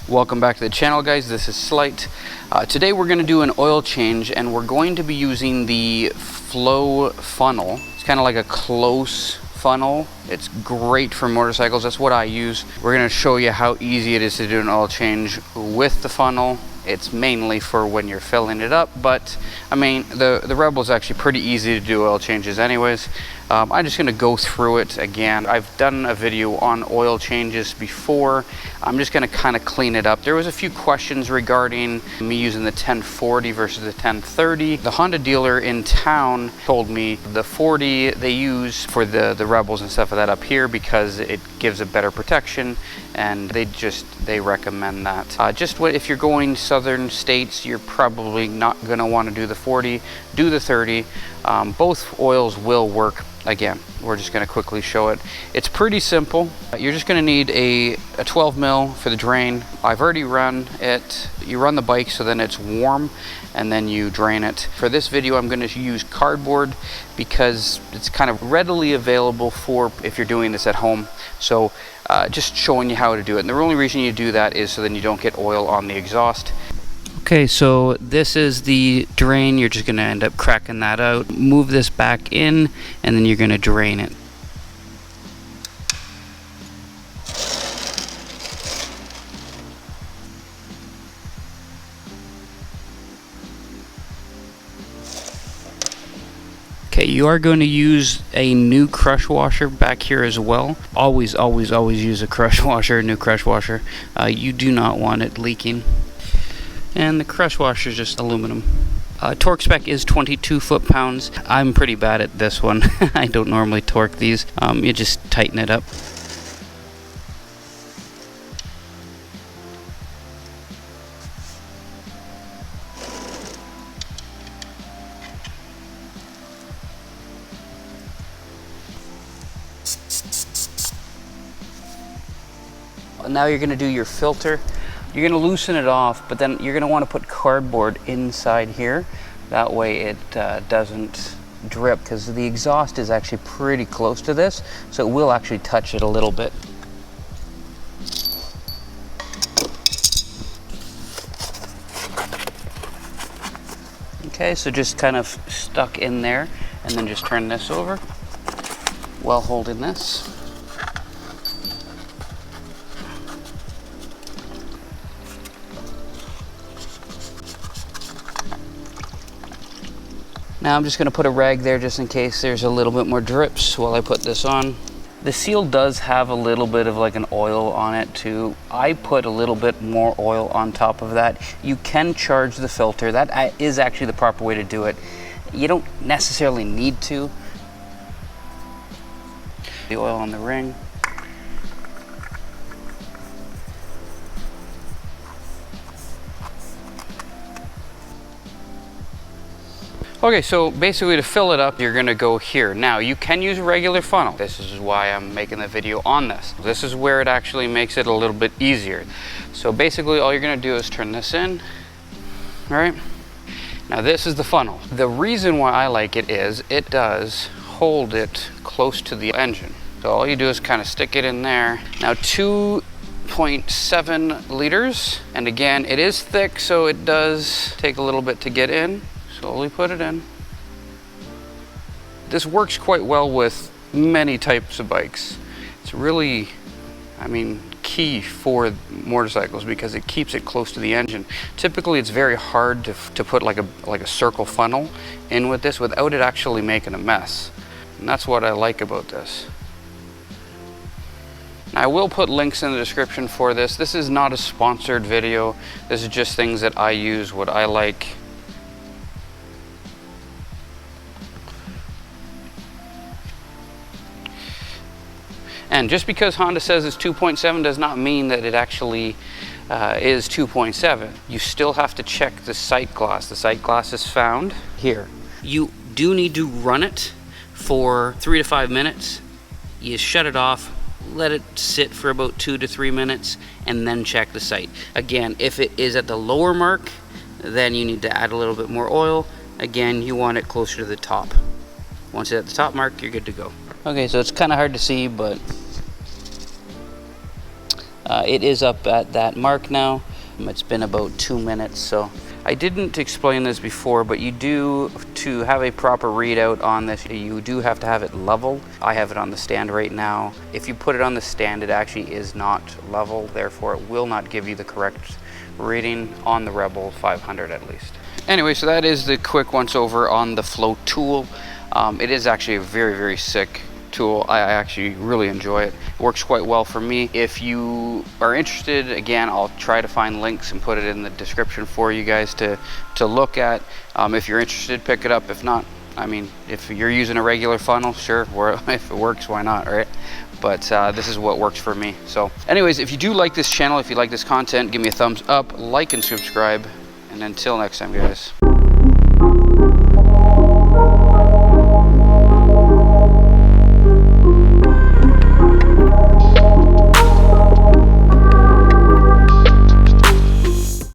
Welcome back to the channel, guys. This is Slight. Today we're going to do an oil change, and we're going to be using the Flow funnel. It's kind of like a close funnel. It's great for motorcycles. That's what I use. We're going to show you how easy it is to do an oil change with the funnel. It's mainly for when you're filling it up, but I mean the Rebel is actually pretty easy to do oil changes anyways. I'm just going to go through it again. I've done a video on oil changes before. I'm just going to kind of clean it up. There was a few questions regarding me using the 1040 versus the 1030. The Honda dealer in town told me the 40 they use for the Rebels and stuff like that up here because it gives a better protection, and they recommend that. Just if you're going southern states, you're probably not going to want to do the 40. Do the 30. Both oils will work. Again, we're just going to quickly show it. It's pretty simple. You're just going to need a 12 mil for the drain. I've already run it. You run the bike so then it's warm, and then you drain it. For this video, I'm going to use cardboard because it's kind of readily available for if you're doing this at home. So just showing you how to do it. And the only reason you do that is so then you don't get oil on the exhaust. Okay, so this is the drain. You're just going to end up cracking that out. Move this back in, and then you're going to drain it. Okay, you are going to use a new crush washer back here as well. Always use a crush washer, a new crush washer. You do not want it leaking. And the crush washer is just aluminum. Torque spec is 22 foot-pounds. I'm pretty bad at this one. I don't normally torque these. You just tighten it up. Now you're going to do your filter. You're going to loosen it off, but then you're going to want to put cardboard inside here. That way it doesn't drip, because the exhaust is actually pretty close to this, so it will actually touch it a little bit. Okay, so just kind of stuck in there, and then just turn this over while holding this. Now I'm just going to put a rag there just in case there's a little bit more drips while I put this on. The seal does have a little bit of like an oil on it too. I put a little bit more oil on top of that. You can charge the filter. That is actually the proper way to do it. You don't necessarily need to. The oil on the ring. Okay, so basically to fill it up, you're gonna go here. Now, you can use a regular funnel. This is why I'm making the video on this. This is where it actually makes it a little bit easier. So basically, all you're gonna do is turn this in, all right? Now, this is the funnel. The reason why I like it is it does hold it close to the engine. So all you do is kind of stick it in there. Now, 2.7 liters, and again, it is thick, so it does take a little bit to get in. Slowly put it in. This works quite well with many types of bikes. It's really, I mean, key for motorcycles because it keeps it close to the engine. Typically, it's very hard to put like a circle funnel in with this without it actually making a mess. And that's what I like about this. Now, I will put links in the description for this. This is not a sponsored video. This is just things that I use, what I like. And just because Honda says it's 2.7 does not mean that it actually is 2.7. You still have to check the sight glass. The sight glass is found here. You do need to run it for 3 to 5 minutes. You shut it off, let it sit for about 2 to 3 minutes, and then check the sight. Again, if it is at the lower mark, then you need to add a little bit more oil. Again, you want it closer to the top. Once it's at the top mark, you're good to go. Okay, so it's kind of hard to see, but it is up at that mark now. It's been about 2 minutes. So I didn't explain this before, but you do, to have a proper readout on this, you do have to have it level. I have it on the stand right now. If you put it on the stand, it actually is not level, therefore it will not give you the correct reading on the Rebel 500 at least. Anyway, so that is the quick once over on the FloTool. It is actually a very, very sick tool. I actually really enjoy it. It works quite well for me. If you are interested, again, I'll try to find links and put it in the description for you guys to look at. If you're interested, pick it up. If not, I mean, if you're using a regular funnel, sure, if it works, why not, right? But this is what works for me. So anyways, if you do like this channel, if you like this content, give me a thumbs up, like and subscribe, and until next time, guys.